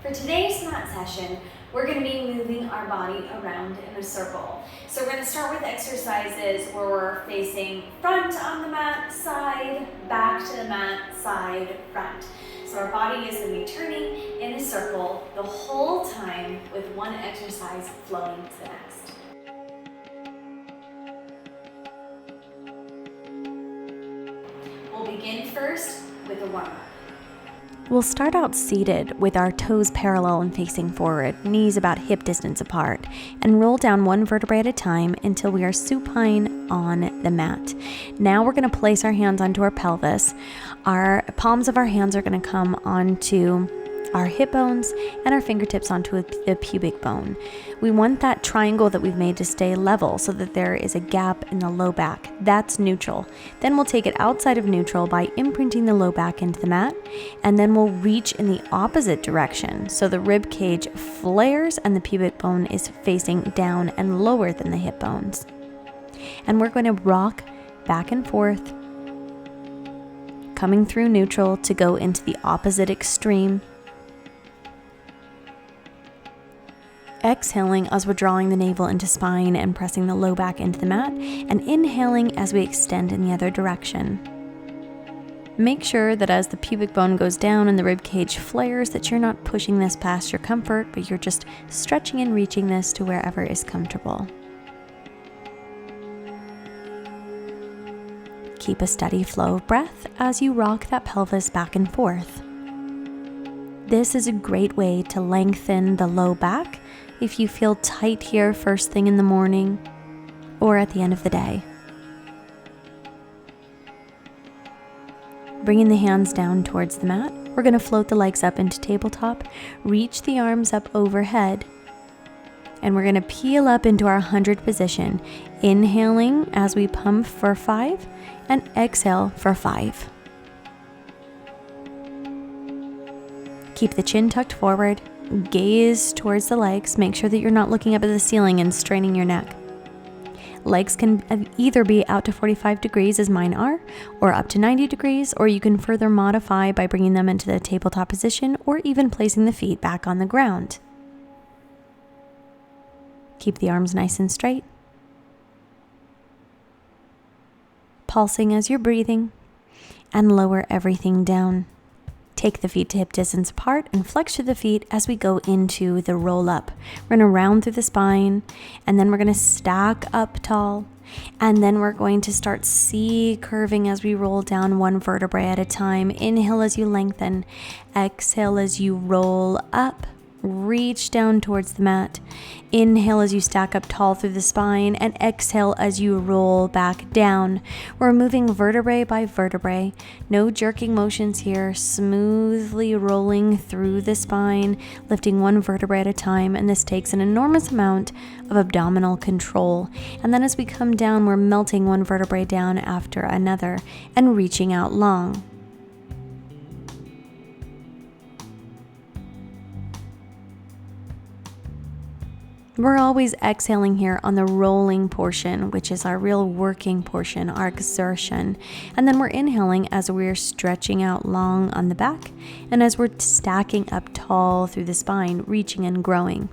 For today's mat session, we're going to be moving our body around in a circle. So we're going to start with exercises where we're facing front on the mat, side, back to the mat, side, front. So our body is going to be turning in a circle the whole time with one exercise flowing to the next. We'll begin first with a warm-up. We'll start out seated with our toes parallel and facing forward, knees about hip distance apart, and roll down one vertebrae at a time until we are supine on the mat. Now we're going to place our hands onto our pelvis. Our palms of our hands are going to come onto our hip bones and our fingertips onto the pubic bone. We want that triangle that we've made to stay level so that there is a gap in the low back. That's neutral. Then we'll take it outside of neutral by imprinting the low back into the mat, and then we'll reach in the opposite direction so the rib cage flares and the pubic bone is facing down and lower than the hip bones. And we're going to rock back and forth, coming through neutral to go into the opposite extreme. Exhaling as we're drawing the navel into spine and pressing the low back into the mat, and inhaling as we extend in the other direction. Make sure that as the pubic bone goes down and the rib cage flares that you're not pushing this past your comfort, but you're just stretching and reaching this to wherever is comfortable. Keep a steady flow of breath as you rock that pelvis back and forth. This is a great way to lengthen the low back if you feel tight here first thing in the morning or at the end of the day. Bringing the hands down towards the mat, we're going to float the legs up into tabletop, reach the arms up overhead, and we're going to peel up into our 100 position, inhaling as we pump for 5 and exhale for 5. Keep the chin tucked forward, gaze towards the legs, make sure that you're not looking up at the ceiling and straining your neck. Legs can either be out to 45 degrees as mine are, or up to 90 degrees, or you can further modify by bringing them into the tabletop position or even placing the feet back on the ground. Keep the arms nice and straight, pulsing as you're breathing, and lower everything down. Take the feet to hip distance apart and flex through the feet as we go into the roll up. We're going to round through the spine, and then we're going to stack up tall, and then we're going to start C curving as we roll down one vertebrae at a time. Inhale as you lengthen, exhale as you roll up. Reach down towards the mat. Inhale as you stack up tall through the spine, and exhale as you roll back down. We're moving vertebrae by vertebrae. No jerking motions here. Smoothly rolling through the spine, lifting one vertebrae at a time, and this takes an enormous amount of abdominal control. And then as we come down, we're melting one vertebrae down after another and reaching out long. We're always exhaling here on the rolling portion, which is our real working portion, our exertion. And then we're inhaling as we're stretching out long on the back and as we're stacking up tall through the spine, reaching and growing.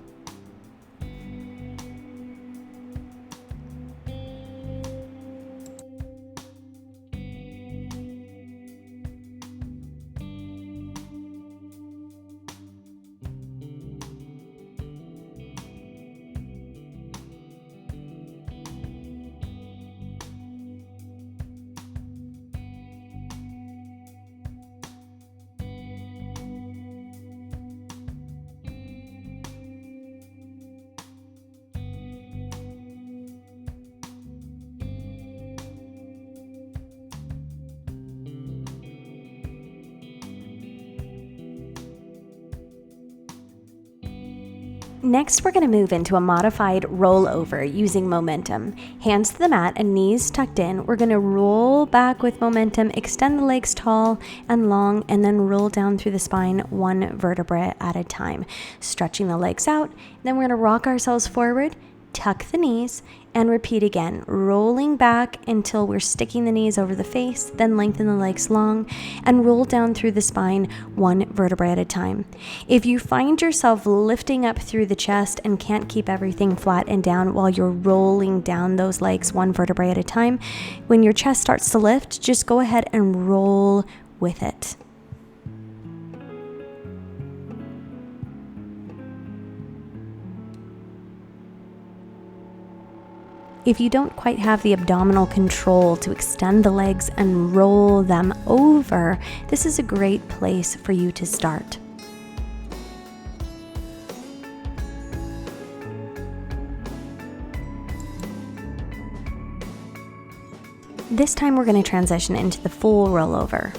Next, we're going to move into a modified rollover using momentum. Hands to the mat and knees tucked in. We're going to roll back with momentum, extend the legs tall and long, and then roll down through the spine one vertebra at a time, stretching the legs out. Then we're going to rock ourselves forward, Tuck the knees and repeat again, rolling back until we're sticking the knees over the face, then lengthen the legs long and roll down through the spine one vertebrae at a time. If you find yourself lifting up through the chest and can't keep everything flat and down while you're rolling down those legs one vertebrae at a time, when your chest starts to lift, just go ahead and roll with it. If you don't quite have the abdominal control to extend the legs and roll them over, this is a great place for you to start. This time we're going to transition into the full rollover.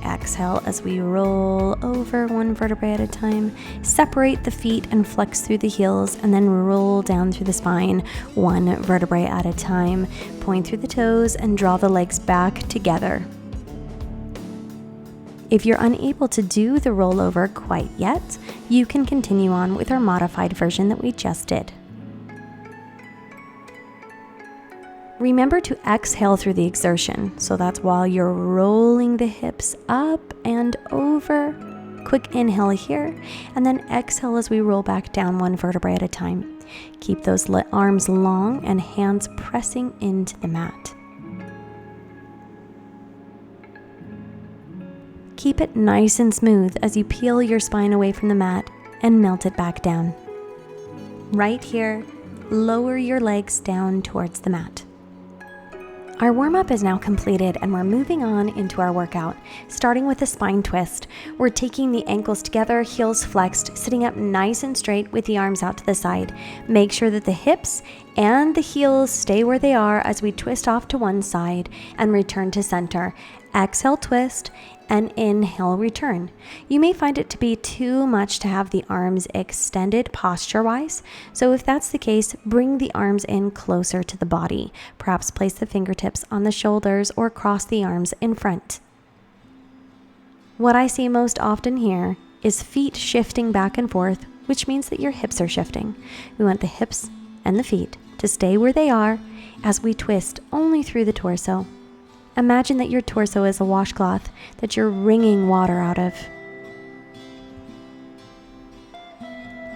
Exhale as we roll over one vertebrae at a time. Separate the feet and flex through the heels, and then roll down through the spine one vertebrae at a time. Point through the toes and draw the legs back together. If you're unable to do the rollover quite yet, you can continue on with our modified version that we just did. Remember to exhale through the exertion, so that's while you're rolling the hips up and over. Quick inhale here, and then exhale as we roll back down one vertebrae at a time. Keep those arms long and hands pressing into the mat. Keep it nice and smooth as you peel your spine away from the mat and melt it back down. Right here, lower your legs down towards the mat. Our warm-up is now completed and we're moving on into our workout, starting with a spine twist. We're taking the ankles together, heels flexed, sitting up nice and straight with the arms out to the side. Make sure that the hips and the heels stay where they are as we twist off to one side and return to center. Exhale, twist, and inhale, return. You may find it to be too much to have the arms extended posture-wise, so if that's the case, bring the arms in closer to the body. Perhaps place the fingertips on the shoulders or cross the arms in front. What I see most often here is feet shifting back and forth, which means that your hips are shifting. We want the hips and the feet to stay where they are as we twist only through the torso. Imagine that your torso is a washcloth that you're wringing water out of.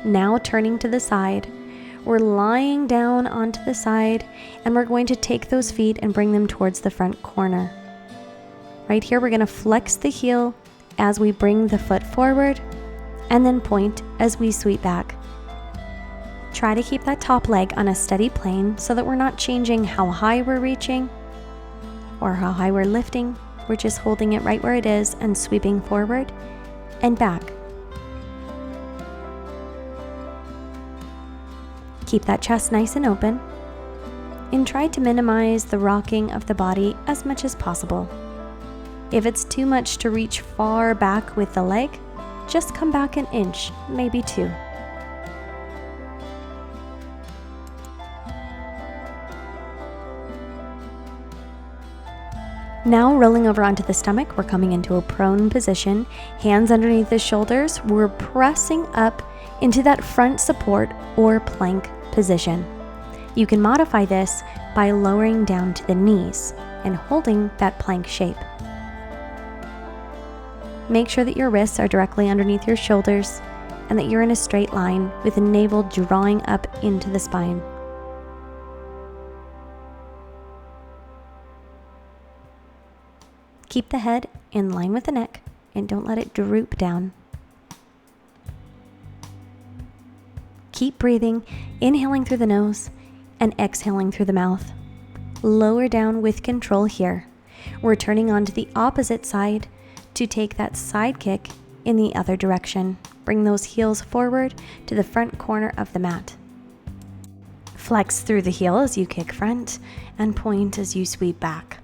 Now turning to the side, we're lying down onto the side and we're going to take those feet and bring them towards the front corner. Right here, we're going to flex the heel as we bring the foot forward and then point as we sweep back. Try to keep that top leg on a steady plane so that we're not changing how high we're reaching or how high we're lifting. We're just holding it right where it is and sweeping forward and back. Keep that chest nice and open and try to minimize the rocking of the body as much as possible. If it's too much to reach far back with the leg, just come back an inch, maybe two. Now rolling over onto the stomach, we're coming into a prone position, hands underneath the shoulders. We're pressing up into that front support or plank position. You can modify this by lowering down to the knees and holding that plank shape. Make sure that your wrists are directly underneath your shoulders and that you're in a straight line with the navel drawing up into the spine. Keep the head in line with the neck and don't let it droop down. Keep breathing, inhaling through the nose and exhaling through the mouth. Lower down with control here. We're turning onto the opposite side to take that side kick in the other direction. Bring those heels forward to the front corner of the mat. Flex through the heel as you kick front and point as you sweep back.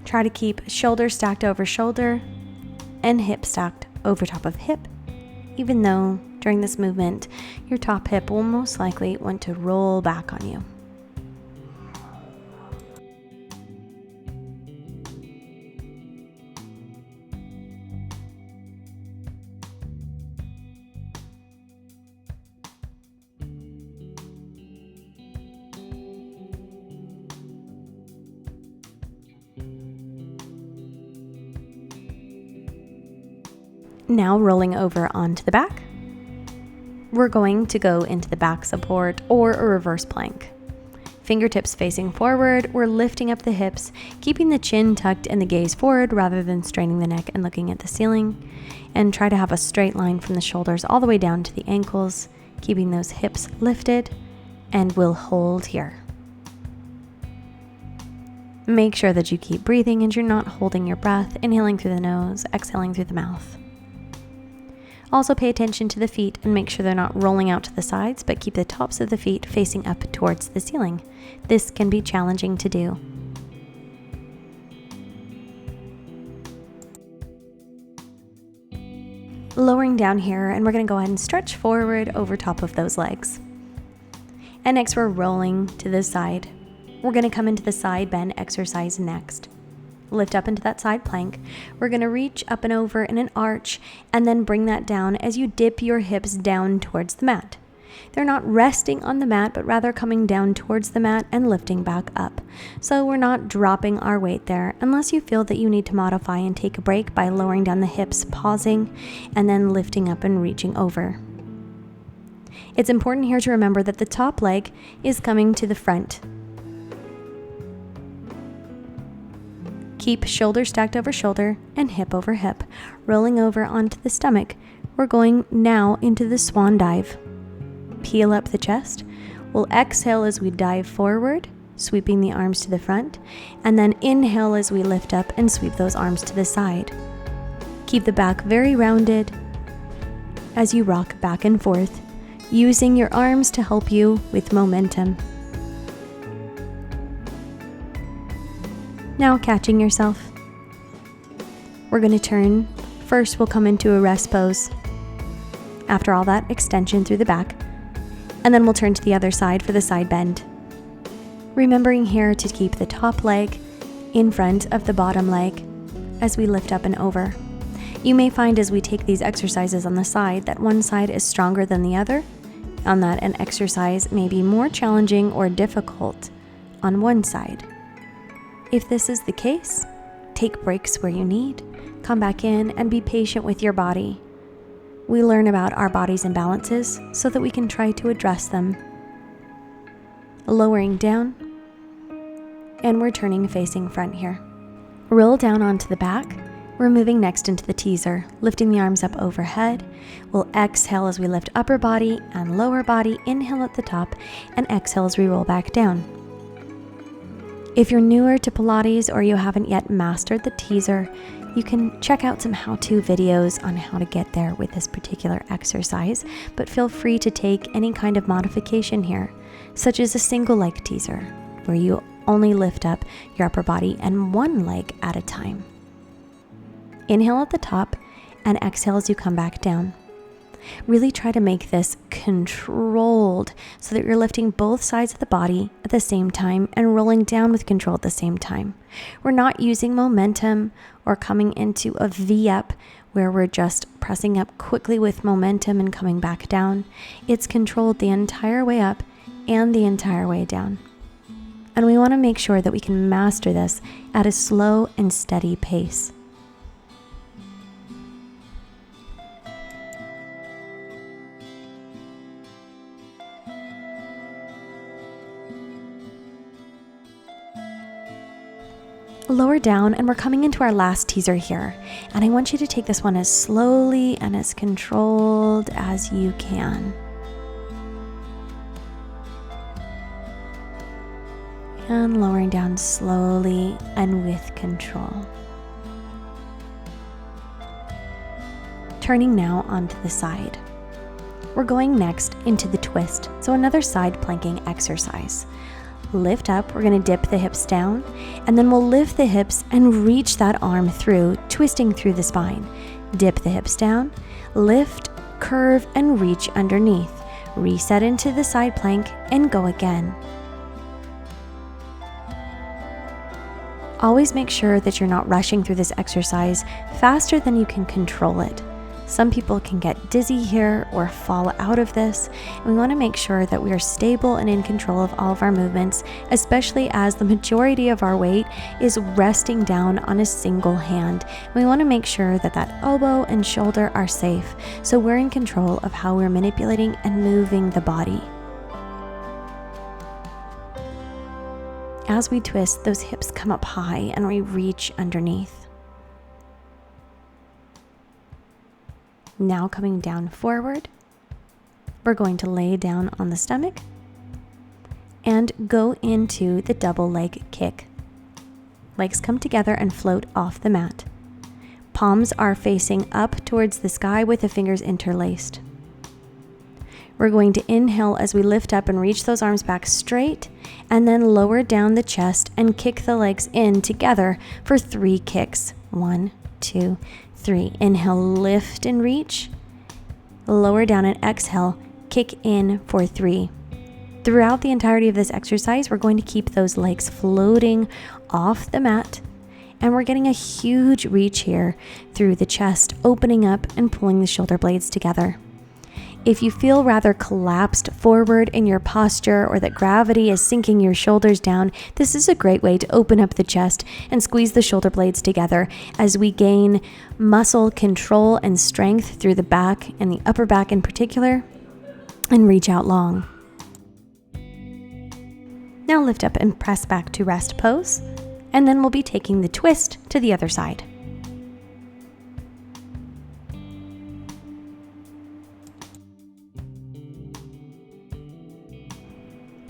Try to keep shoulder stacked over shoulder and hip stacked over top of hip, even though during this movement, your top hip will most likely want to roll back on you. Now rolling over onto the back, we're going to go into the back support or a reverse plank. Fingertips facing forward, we're lifting up the hips, keeping the chin tucked and the gaze forward rather than straining the neck and looking at the ceiling. And try to have a straight line from the shoulders all the way down to the ankles, keeping those hips lifted, and we'll hold here. Make sure that you keep breathing and you're not holding your breath, inhaling through the nose, exhaling through the mouth. Also pay attention to the feet and make sure they're not rolling out to the sides, but keep the tops of the feet facing up towards the ceiling. This can be challenging to do. Lowering down here, and we're going to go ahead and stretch forward over top of those legs. And next we're rolling to the side. We're going to come into the side bend exercise next. Lift up into that side plank. We're going to reach up and over in an arch and then bring that down as you dip your hips down towards the mat. They're not resting on the mat, but rather coming down towards the mat and lifting back up. So we're not dropping our weight there unless you feel that you need to modify and take a break by lowering down the hips, pausing, and then lifting up and reaching over. It's important here to remember that the top leg is coming to the front. Keep shoulder stacked over shoulder and hip over hip, rolling over onto the stomach. We're going now into the swan dive. Peel up the chest. We'll exhale as we dive forward, sweeping the arms to the front, and then inhale as we lift up and sweep those arms to the side. Keep the back very rounded as you rock back and forth, using your arms to help you with momentum. Now catching yourself. We're going to turn. First, we'll come into a rest pose. After all that, extension through the back. And then we'll turn to the other side for the side bend. Remembering here to keep the top leg in front of the bottom leg as we lift up and over. You may find as we take these exercises on the side that one side is stronger than the other, and that an exercise may be more challenging or difficult on one side. If this is the case, take breaks where you need, come back in and be patient with your body. We learn about our body's imbalances so that we can try to address them. Lowering down, and we're turning facing front here. Roll down onto the back. We're moving next into the teaser, lifting the arms up overhead. We'll exhale as we lift upper body and lower body, inhale at the top, and exhale as we roll back down. If you're newer to Pilates or you haven't yet mastered the teaser, you can check out some how-to videos on how to get there with this particular exercise, but feel free to take any kind of modification here, such as a single leg teaser, where you only lift up your upper body and one leg at a time. Inhale at the top and exhale as you come back down. Really try to make this controlled so that you're lifting both sides of the body at the same time and rolling down with control at the same time. We're not using momentum or coming into a V-up where we're just pressing up quickly with momentum and coming back down. It's controlled the entire way up and the entire way down. And we want to make sure that we can master this at a slow and steady pace. Lower down, and we're coming into our last teaser here. And I want you to take this one as slowly and as controlled as you can. And lowering down slowly and with control. Turning now onto the side. We're going next into the twist, so another side planking exercise. Lift up, we're going to dip the hips down, and then we'll lift the hips and reach that arm through, twisting through the spine. Dip the hips down, lift, curve, and reach underneath. Reset into the side plank and go again. Always make sure that you're not rushing through this exercise faster than you can control it. Some people can get dizzy here or fall out of this, and we want to make sure that we are stable and in control of all of our movements, especially as the majority of our weight is resting down on a single hand. We want to make sure that that elbow and shoulder are safe, so we're in control of how we're manipulating and moving the body. As we twist, those hips come up high and we reach underneath. Now coming down forward, we're going to lay down on the stomach and go into the double leg kick. Legs come together and float off the mat. Palms are facing up towards the sky with the fingers interlaced. We're going to inhale as we lift up and reach those arms back straight, and then lower down the chest and kick the legs in together for 3 kicks. 1, 2, 3. Inhale, lift and reach. Lower down and exhale, kick in for 3. Throughout the entirety of this exercise, we're going to keep those legs floating off the mat, and we're getting a huge reach here through the chest, opening up and pulling the shoulder blades together. If you feel rather collapsed forward in your posture or that gravity is sinking your shoulders down, this is a great way to open up the chest and squeeze the shoulder blades together as we gain muscle control and strength through the back and the upper back in particular, and reach out long. Now lift up and press back to rest pose, and then we'll be taking the twist to the other side.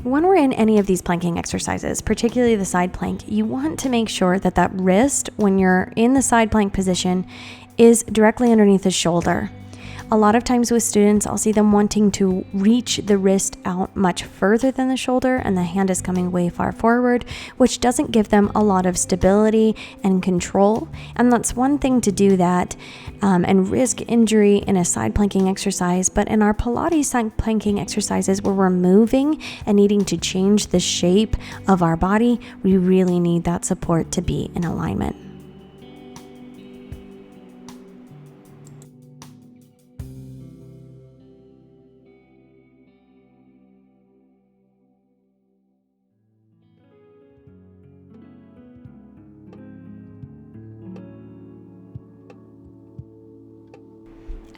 When we're in any of these planking exercises, particularly the side plank, you want to make sure that that wrist, when you're in the side plank position, is directly underneath the shoulder. A lot of times with students, I'll see them wanting to reach the wrist out much further than the shoulder, and the hand is coming way far forward, which doesn't give them a lot of stability and control. And that's one thing to do that and risk injury in a side planking exercise. But in our Pilates side planking exercises, where we're moving and needing to change the shape of our body, we really need that support to be in alignment.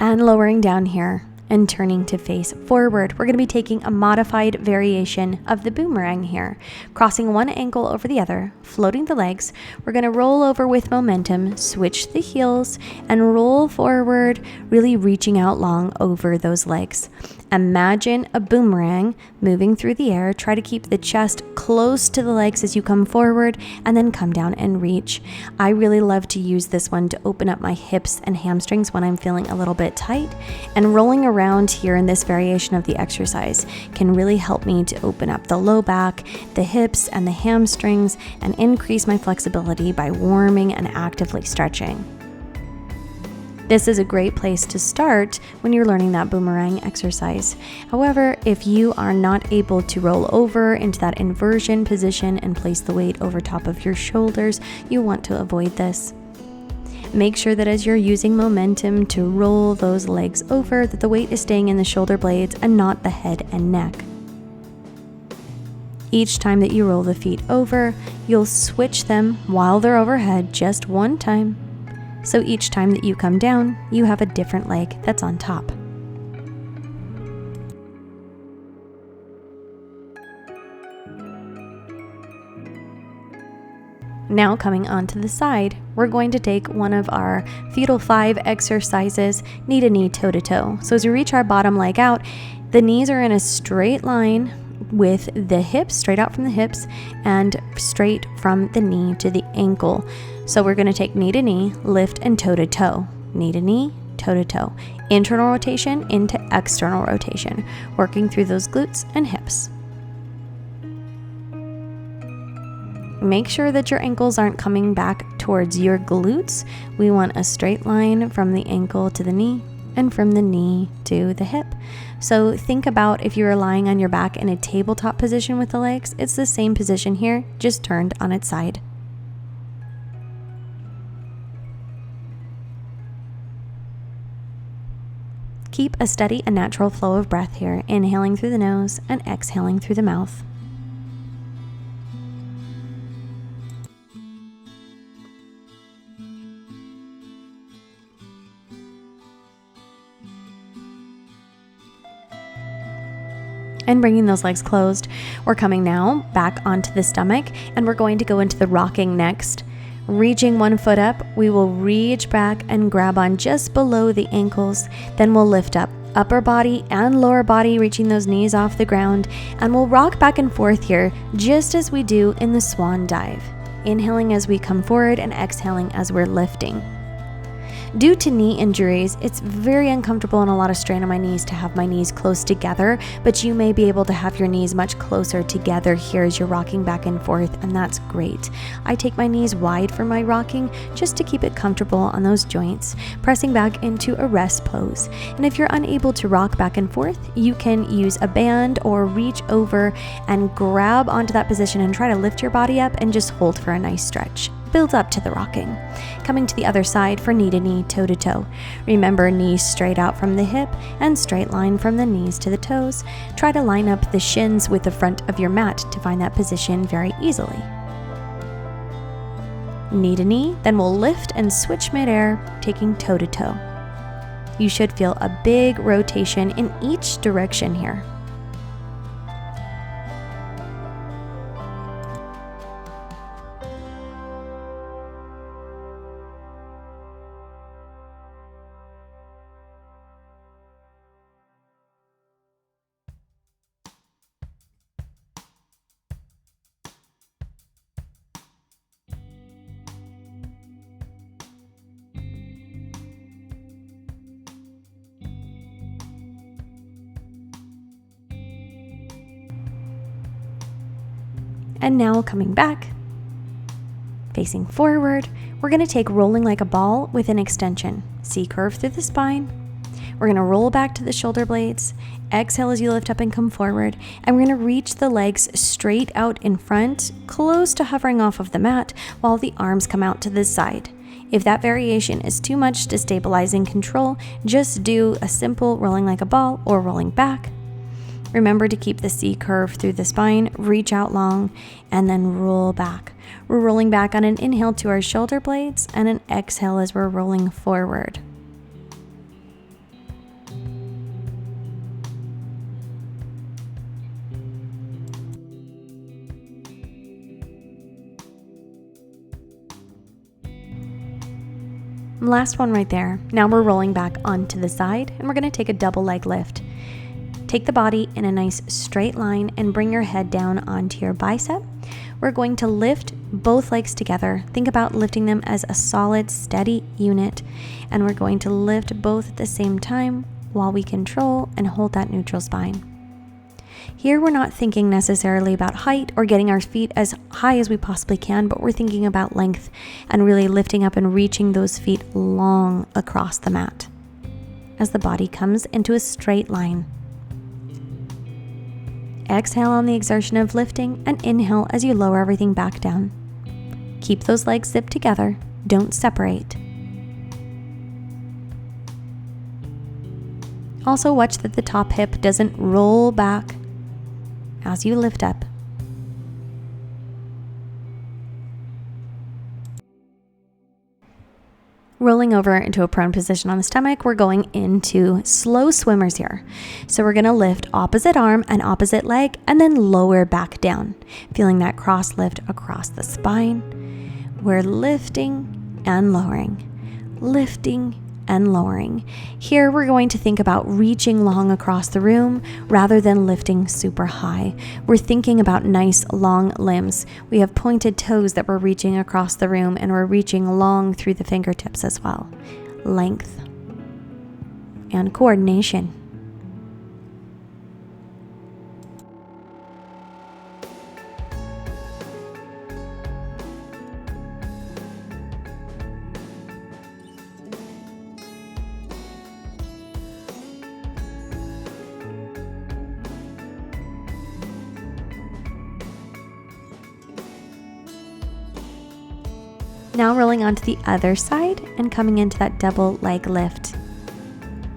And lowering down here and turning to face forward. We're going to be taking a modified variation of the boomerang here, crossing one ankle over the other, floating the legs. We're going to roll over with momentum, switch the heels, and roll forward, really reaching out long over those legs. Imagine a boomerang moving through the air. Try to keep the chest close to the legs as you come forward, and then come down and reach. I really love to use this one to open up my hips and hamstrings when I'm feeling a little bit tight, and rolling around here in this variation of the exercise can really help me to open up the low back, the hips, and the hamstrings, and increase my flexibility by warming and actively stretching. This is a great place to start when you're learning that boomerang exercise. However, if you are not able to roll over into that inversion position and place the weight over top of your shoulders, you want to avoid this. Make sure that as you're using momentum to roll those legs over, that the weight is staying in the shoulder blades and not the head and neck. Each time that you roll the feet over, you'll switch them while they're overhead just one time. So each time that you come down, you have a different leg that's on top. Now coming onto the side, we're going to take one of our fetal 5 exercises, knee to knee, toe to toe. So as we reach our bottom leg out, the knees are in a straight line with the hips, straight out from the hips, and straight from the knee to the ankle. So we're going to take knee to knee, lift, and toe to toe. Knee to knee, toe to toe. Internal rotation into external rotation, working through those glutes and hips. Make sure that your ankles aren't coming back towards your glutes. We want a straight line from the ankle to the knee and from the knee to the hip. So think about if you're lying on your back in a tabletop position with the legs, it's the same position here, just turned on its side. Keep a steady and natural flow of breath here, inhaling through the nose and exhaling through the mouth. And bringing those legs closed, we're coming now back onto the stomach, and we're going to go into the rocking next. Reaching one foot up, we will reach back and grab on just below the ankles. Then we'll lift up, upper body and lower body, reaching those knees off the ground, and we'll rock back and forth here, just as we do in the swan dive. Inhaling as we come forward and exhaling as we're lifting. Due to knee injuries, it's very uncomfortable and a lot of strain on my knees to have my knees close together, but you may be able to have your knees much closer together here as you're rocking back and forth, and that's great. I take my knees wide for my rocking just to keep it comfortable on those joints, pressing back into a rest pose. And if you're unable to rock back and forth, you can use a band or reach over and grab onto that position and try to lift your body up and just hold for a nice stretch. Build up to the rocking. Coming to the other side for knee to knee, toe to toe. Remember, knees straight out from the hip and straight line from the knees to the toes. Try to line up the shins with the front of your mat to find that position very easily. Knee to knee, then we'll lift and switch midair, taking toe to toe. You should feel a big rotation in each direction here. And now coming back, facing forward, we're going to take rolling like a ball with an extension. C-curve through the spine. We're going to roll back to the shoulder blades. Exhale as you lift up and come forward. And we're going to reach the legs straight out in front, close to hovering off of the mat, while the arms come out to the side. If that variation is too much to stabilize and control, just do a simple rolling like a ball or rolling back. Remember to keep the C-curve through the spine, reach out long, and then roll back. We're rolling back on an inhale to our shoulder blades and an exhale as we're rolling forward. Last one right there. Now we're rolling back onto the side, and we're going to take a double leg lift. Take the body in a nice straight line and bring your head down onto your bicep. We're going to lift both legs together. Think about lifting them as a solid, steady unit. And we're going to lift both at the same time while we control and hold that neutral spine. Here we're not thinking necessarily about height or getting our feet as high as we possibly can, but we're thinking about length and really lifting up and reaching those feet long across the mat as the body comes into a straight line. Exhale on the exertion of lifting and inhale as you lower everything back down. Keep those legs zipped together. Don't separate. Also watch that the top hip doesn't roll back as you lift up. Rolling over into a prone position on the stomach, we're going into slow swimmers here. So we're going to lift opposite arm and opposite leg and then lower back down. Feeling that cross lift across the spine. We're lifting and lowering, lifting and lowering. Here we're going to think about reaching long across the room rather than lifting super high. We're thinking about nice long limbs. We have pointed toes that we're reaching across the room, and we're reaching long through the fingertips as well. Length and coordination. Now rolling onto the other side and coming into that double leg lift.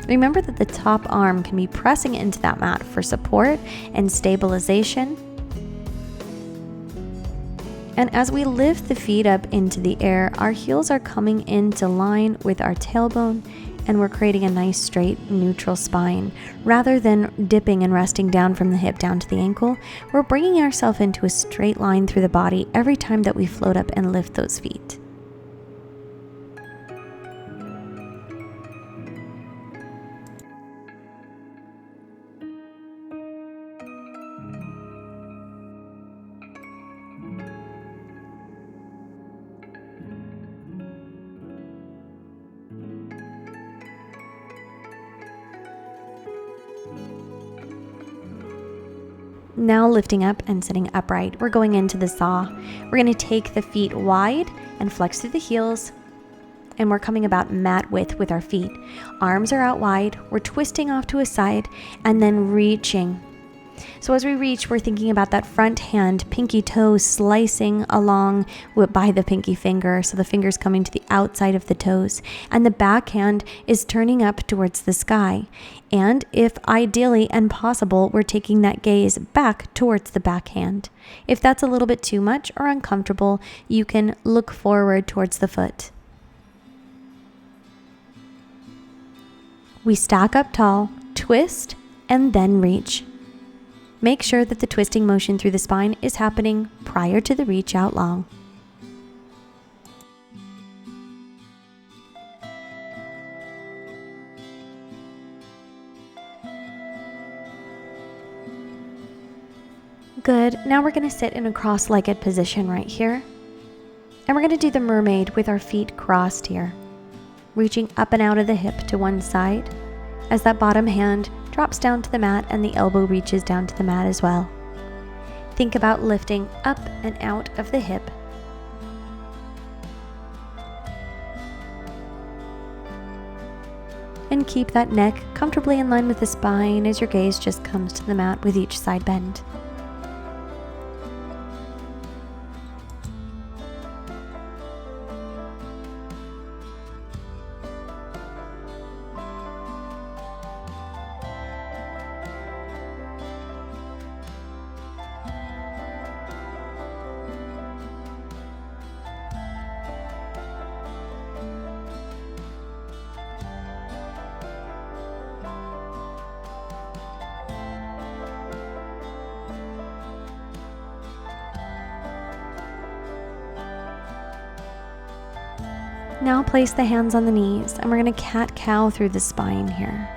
Remember that the top arm can be pressing into that mat for support and stabilization. And as we lift the feet up into the air, our heels are coming into line with our tailbone, and we're creating a nice straight neutral spine. Rather than dipping and resting down from the hip down to the ankle, we're bringing ourselves into a straight line through the body every time that we float up and lift those feet. Now lifting up and sitting upright, we're going into the saw. We're going to take the feet wide and flex through the heels, and we're coming about mat width with our feet. Arms are out wide, we're twisting off to a side and then reaching. So as we reach, we're thinking about that front hand, pinky toe slicing along by the pinky finger, so the finger's coming to the outside of the toes, and the back hand is turning up towards the sky. And if ideally and possible, we're taking that gaze back towards the back hand. If that's a little bit too much or uncomfortable, you can look forward towards the foot. We stack up tall, twist, and then reach. Make sure that the twisting motion through the spine is happening prior to the reach out long. Good. Now we're going to sit in a cross-legged position right here. And we're going to do the mermaid with our feet crossed here, reaching up and out of the hip to one side as that bottom hand drops down to the mat and the elbow reaches down to the mat as well. Think about lifting up and out of the hip. And keep that neck comfortably in line with the spine as your gaze just comes to the mat with each side bend. Now place the hands on the knees, and we're going to cat-cow through the spine here.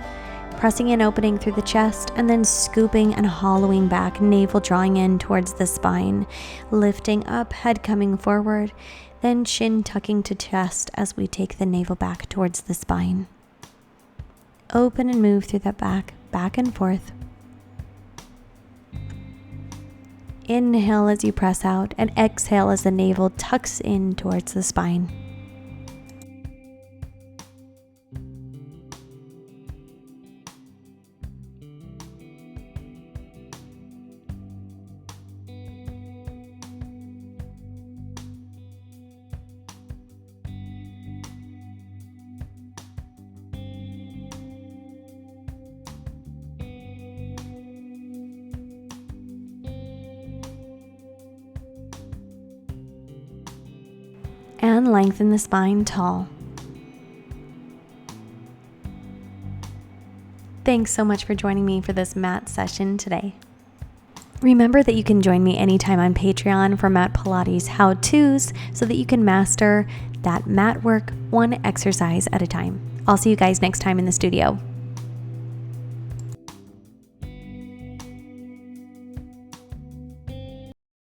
Pressing in, opening through the chest, and then scooping and hollowing back, navel drawing in towards the spine. Lifting up, head coming forward, then chin tucking to chest as we take the navel back towards the spine. Open and move through that back and forth. Inhale as you press out, and exhale as the navel tucks in towards the spine. And lengthen the spine tall. Thanks so much for joining me for this mat session today. Remember that you can join me anytime on Patreon for Mat Pilates how-tos so that you can master that mat work one exercise at a time. I'll see you guys next time in the studio.